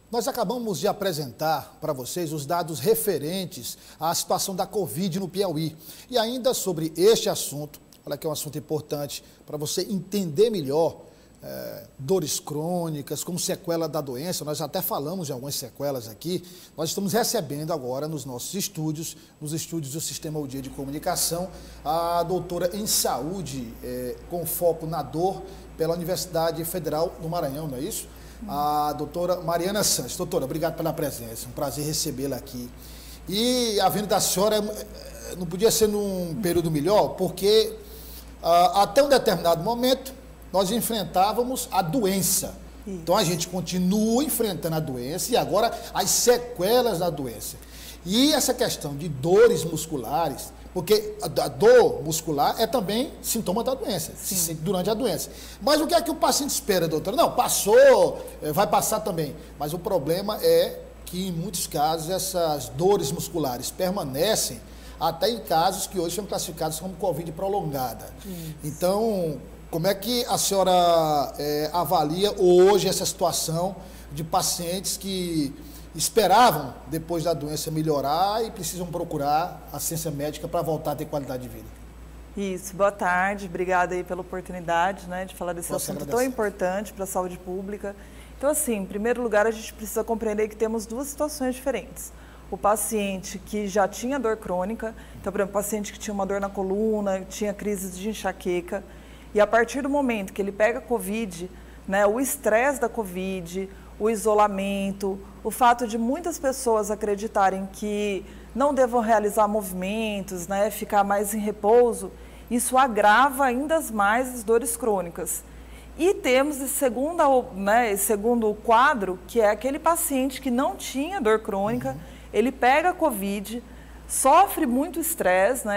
Nós acabamos de apresentar para vocês os dados referentes à situação da Covid no Piauí. E ainda sobre este assunto, olha que é um assunto importante para você entender melhor dores crônicas, como sequela da doença. Nós até falamos de algumas sequelas aqui. Nós estamos recebendo agora nos nossos estúdios, nos estúdios do Sistema O Dia de Comunicação, a doutora em saúde com foco na dor pela Universidade Federal do Maranhão, não é isso? A doutora Mariana Santos. Doutora, obrigado pela presença, um prazer recebê-la aqui. E a vinda da senhora não podia ser num período melhor, porque até um determinado momento nós enfrentávamos a doença. Isso. Então a gente continua enfrentando a doença e agora as sequelas da doença. E essa questão de dores musculares, porque a dor muscular é também sintoma da doença, durante a doença. Mas o que é que o paciente espera, doutora? Não, passou, vai passar também. Mas o problema é que, em muitos casos, essas dores musculares permanecem até em casos que hoje são classificados como Covid prolongada. Então, como é que a senhora avalia hoje essa situação de pacientes que esperavam, depois da doença, melhorar e precisam procurar assistência médica para voltar a ter qualidade de vida? Isso, boa tarde, obrigada aí pela oportunidade, de falar desse assunto tão importante para a saúde pública. Então, assim, em primeiro lugar, a gente precisa compreender que temos duas situações diferentes. O paciente que já tinha dor crônica, então, por exemplo, o paciente que tinha uma dor na coluna, tinha crises de enxaqueca, e a partir do momento que ele pega Covid, o estresse da Covid, o isolamento, o fato de muitas pessoas acreditarem que não devam realizar movimentos, ficar mais em repouso, isso agrava ainda mais as dores crônicas. E temos esse segundo quadro, que é aquele paciente que não tinha dor crônica, ele pega a Covid, sofre muito estresse,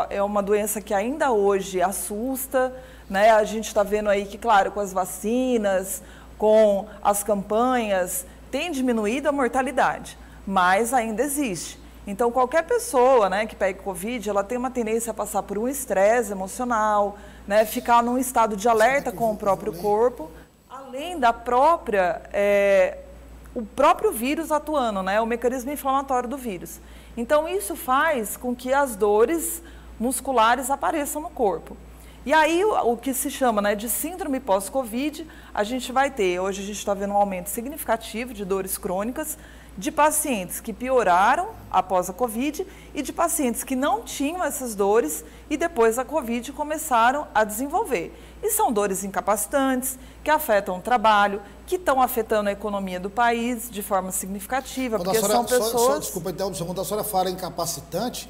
é uma doença que ainda hoje assusta, a gente está vendo aí que, claro, com as vacinas, com as campanhas, tem diminuído a mortalidade, mas ainda existe. Então, qualquer pessoa que pegue Covid, ela tem uma tendência a passar por um estresse emocional, ficar num estado de alerta com o próprio corpo, além da o próprio vírus atuando, o mecanismo inflamatório do vírus. Então, isso faz com que as dores musculares apareçam no corpo. E aí, o que se chama de síndrome pós-Covid, a gente vai ter, hoje a gente está vendo um aumento significativo de dores crônicas, de pacientes que pioraram após a Covid e de pacientes que não tinham essas dores e depois da Covid começaram a desenvolver. E são dores incapacitantes, que afetam o trabalho, que estão afetando a economia do país de forma significativa, porque são pessoas... Desculpa, então, quando a senhora fala incapacitante,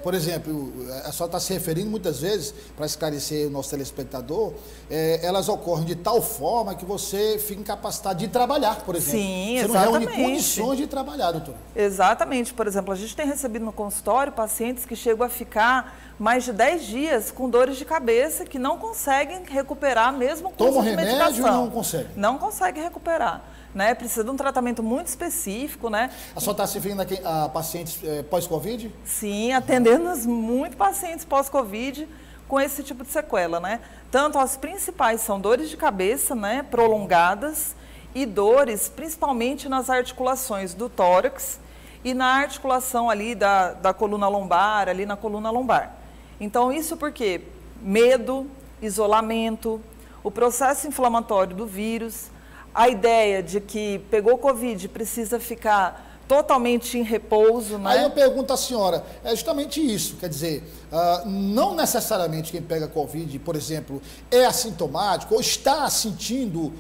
por exemplo, a senhora está se referindo muitas vezes, para esclarecer o nosso telespectador, elas ocorrem de tal forma que você fica incapacitado de trabalhar, por exemplo. Sim, você exatamente. Não reúne condições de trabalhar, doutor. Exatamente. Por exemplo, a gente tem recebido no consultório pacientes que chegam a ficar mais de 10 dias com dores de cabeça que não conseguem recuperar mesmo com Toma uso de medicação. remédio e não consegue? Não consegue recuperar. Precisa de um tratamento muito específico, A senhora está se referindo a pacientes pós-Covid? Sim, atendendo muito pacientes pós-Covid com esse tipo de sequela, Tanto as principais são dores de cabeça, prolongadas, e dores principalmente nas articulações do tórax e na articulação ali da coluna lombar, ali na coluna lombar. Então, isso porque medo, isolamento, o processo inflamatório do vírus, a ideia de que pegou Covid precisa ficar totalmente em repouso, Aí eu pergunto à senhora, é justamente isso, quer dizer, não necessariamente quem pega Covid, por exemplo, é assintomático ou está sentindo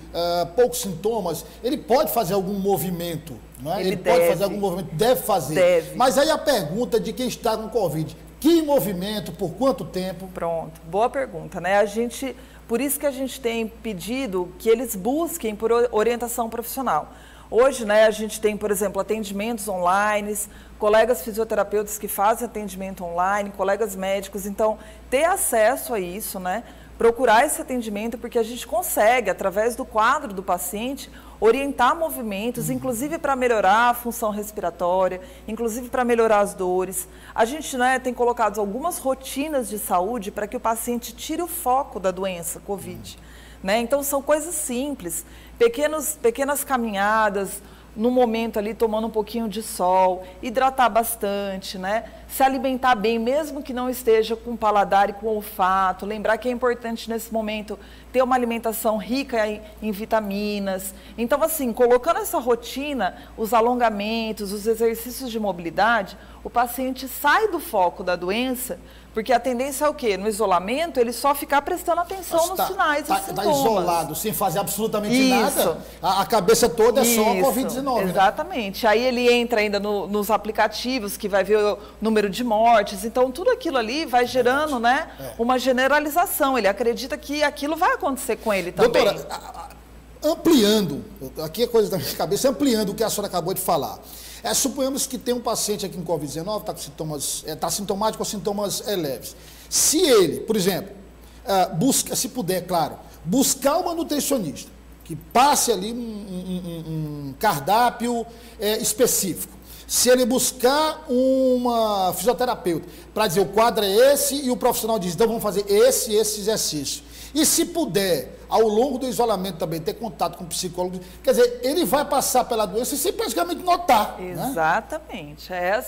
poucos sintomas, ele pode fazer algum movimento, Ele pode fazer algum movimento, deve fazer. Deve. Mas aí a pergunta de quem está com Covid, que movimento, por quanto tempo? Pronto, boa pergunta, Por isso que a gente tem pedido que eles busquem por orientação profissional. Hoje, a gente tem, por exemplo, atendimentos online, colegas fisioterapeutas que fazem atendimento online, colegas médicos. Então, ter acesso a isso, procurar esse atendimento, porque a gente consegue, através do quadro do paciente, orientar movimentos, inclusive para melhorar a função respiratória, inclusive para melhorar as dores. A gente tem colocado algumas rotinas de saúde para que o paciente tire o foco da doença Covid. Então, são coisas simples, pequenas caminhadas, no momento ali tomando um pouquinho de sol, hidratar bastante, né? Se alimentar bem, mesmo que não esteja com paladar e com olfato. Lembrar que é importante nesse momento ter uma alimentação rica em vitaminas. Então, assim, colocando essa rotina, os alongamentos, os exercícios de mobilidade, o paciente sai do foco da doença, porque a tendência é o quê? No isolamento, ele só ficar prestando atenção nos sinais e sintomas. Está isolado, sem fazer absolutamente nada, a cabeça toda é só a Covid-19. Exatamente. Né? Aí ele entra ainda nos aplicativos, que vai ver o número de mortes. Então, tudo aquilo ali vai gerando, né, uma generalização. Ele acredita que aquilo vai acontecer com ele também. Doutora, ampliando, aqui é coisa da minha cabeça, ampliando o que a senhora acabou de falar. Suponhamos que tem um paciente aqui com Covid-19, está com sintomas, está sintomático ou sintomas leves. Se ele, por exemplo, busca, se puder, claro, buscar uma nutricionista, que passe ali um cardápio específico. Se ele buscar uma fisioterapeuta para dizer o quadro é esse e o profissional diz, então vamos fazer esse exercício. E se puder, ao longo do isolamento também, ter contato com o psicólogo, quer dizer, ele vai passar pela doença sem praticamente notar. Exatamente. Né?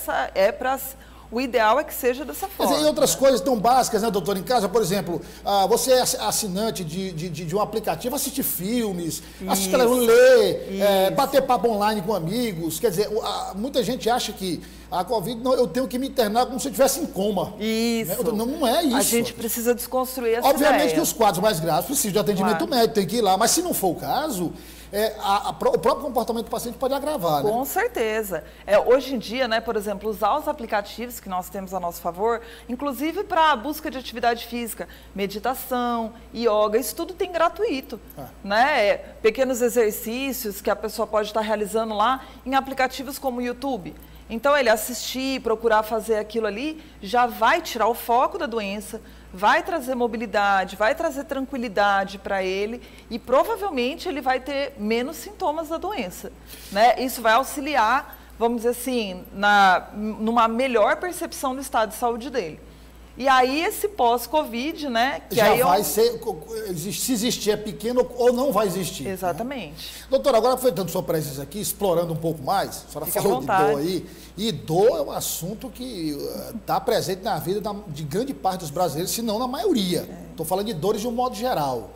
O ideal é que seja dessa forma. Quer dizer, e outras coisas tão básicas, né, doutor, em casa, por exemplo, você é assinante de um aplicativo, assistir filmes, assistir, ler, bater papo online com amigos. Quer dizer, muita gente acha que a Covid, eu tenho que me internar como se eu estivesse em coma. Isso. Né? Não é isso. A gente precisa desconstruir essa Obviamente ideia. Que os quadros mais graves precisam de atendimento médico, tem que ir lá. Mas se não for o caso, o próprio comportamento do paciente pode agravar. Com certeza. Hoje em dia, né, por exemplo, usar os aplicativos que nós temos a nosso favor, inclusive para a busca de atividade física, meditação, yoga, isso tudo tem gratuito. Né? Pequenos exercícios que a pessoa pode estar realizando lá em aplicativos como o YouTube. Então, ele assistir, procurar fazer aquilo ali, já vai tirar o foco da doença, vai trazer mobilidade, vai trazer tranquilidade para ele e provavelmente ele vai ter menos sintomas da doença. Né? Isso vai auxiliar, vamos dizer assim, numa melhor percepção do estado de saúde dele. E aí, esse pós-Covid, né? Que já aí vai ser, se existir é pequeno ou não vai existir. Exatamente. Né? Doutora, agora aproveitando sua presença aqui, explorando um pouco mais, a senhora falou de dor aí, e dor é um assunto que está presente na vida de grande parte dos brasileiros, se não na maioria. Estou falando de dores de um modo geral.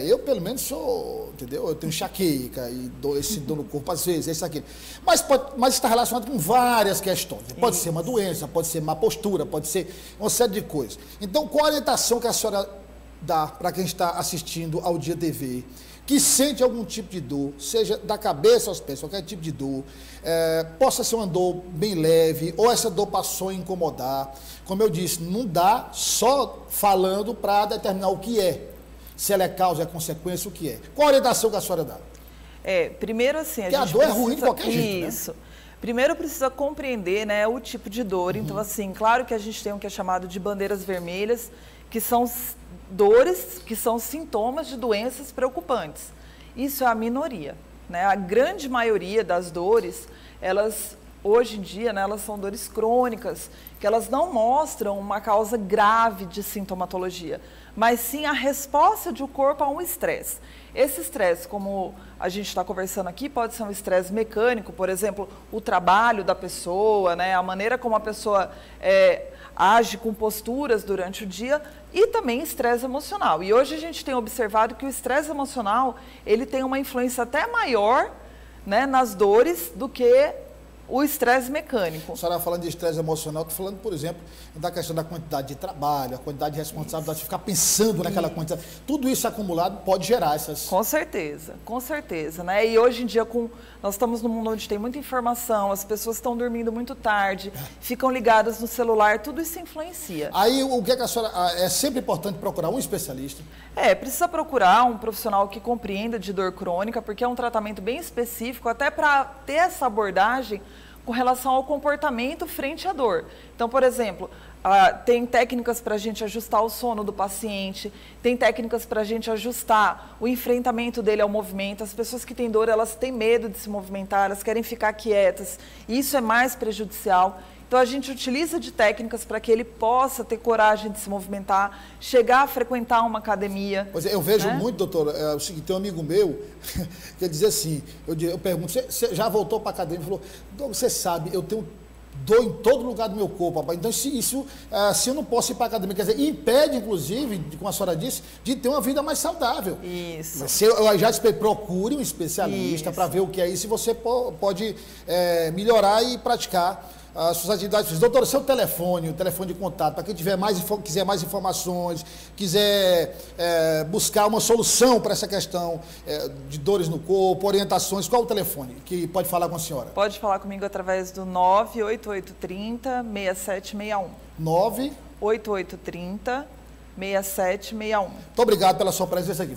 Eu, pelo menos, sou, entendeu? Eu tenho enxaqueca e esse dor no corpo às vezes, isso aqui. Mas está relacionado com várias questões. Pode ser uma doença, pode ser má postura, pode ser uma série de coisas. Então, qual a orientação que a senhora dá para quem está assistindo ao Dia TV, que sente algum tipo de dor, seja da cabeça aos pés, qualquer tipo de dor, possa ser uma dor bem leve, ou essa dor passou a incomodar. Como eu disse, não dá só falando para determinar o que é. Se ela é causa, é consequência, o que é? Qual a orientação que a senhora dá? Primeiro assim... Porque a dor é ruim de qualquer jeito, Isso. Né? Primeiro precisa compreender, né, o tipo de dor. Então, assim, claro que a gente tem o que é chamado de bandeiras vermelhas, que são dores, que são sintomas de doenças preocupantes. Isso é a minoria. Né? A grande maioria das dores, elas... Hoje em dia, né, elas são dores crônicas, que elas não mostram uma causa grave de sintomatologia, mas sim a resposta do corpo a um estresse. Esse estresse, como a gente está conversando aqui, pode ser um estresse mecânico, por exemplo, o trabalho da pessoa, né, a maneira como a pessoa age com posturas durante o dia, e também estresse emocional. E hoje a gente tem observado que o estresse emocional, ele tem uma influência até maior, né, nas dores do que o estresse mecânico. A senhora falando de estresse emocional, estou falando, por exemplo, da questão da quantidade de trabalho, a quantidade de responsabilidade, de ficar pensando naquela quantidade. Tudo isso acumulado pode gerar essas... Com certeza, né? E hoje em dia, nós estamos num mundo onde tem muita informação, as pessoas estão dormindo muito tarde, ficam ligadas no celular, tudo isso influencia. Aí, o que a senhora... É sempre importante procurar um especialista? Precisa procurar um profissional que compreenda de dor crônica, porque é um tratamento bem específico, até para ter essa abordagem com relação ao comportamento frente à dor. Então, por exemplo, tem técnicas para a gente ajustar o sono do paciente, tem técnicas para a gente ajustar o enfrentamento dele ao movimento. As pessoas que têm dor, elas têm medo de se movimentar, elas querem ficar quietas, e isso é mais prejudicial. Então, a gente utiliza de técnicas para que ele possa ter coragem de se movimentar, chegar a frequentar uma academia. Pois é, eu vejo muito, doutor, o seguinte, tem um amigo meu que ele dizia assim, eu pergunto, você já voltou para a academia? Ele falou, você sabe, eu tenho dor em todo lugar do meu corpo, rapaz. Então, se eu não posso ir para a academia, quer dizer, impede, inclusive, como a senhora disse, de ter uma vida mais saudável. Isso. Mas eu já procure um especialista para ver o que é isso, e você pode melhorar e praticar as suas atividades. Doutora, seu telefone, o telefone de contato, para quem quiser mais informações, quiser buscar uma solução para essa questão de dores no corpo, orientações, qual o telefone que pode falar com a senhora? Pode falar comigo através do 98830-6761. 98830-6761. 6761. Muito obrigado pela sua presença aqui.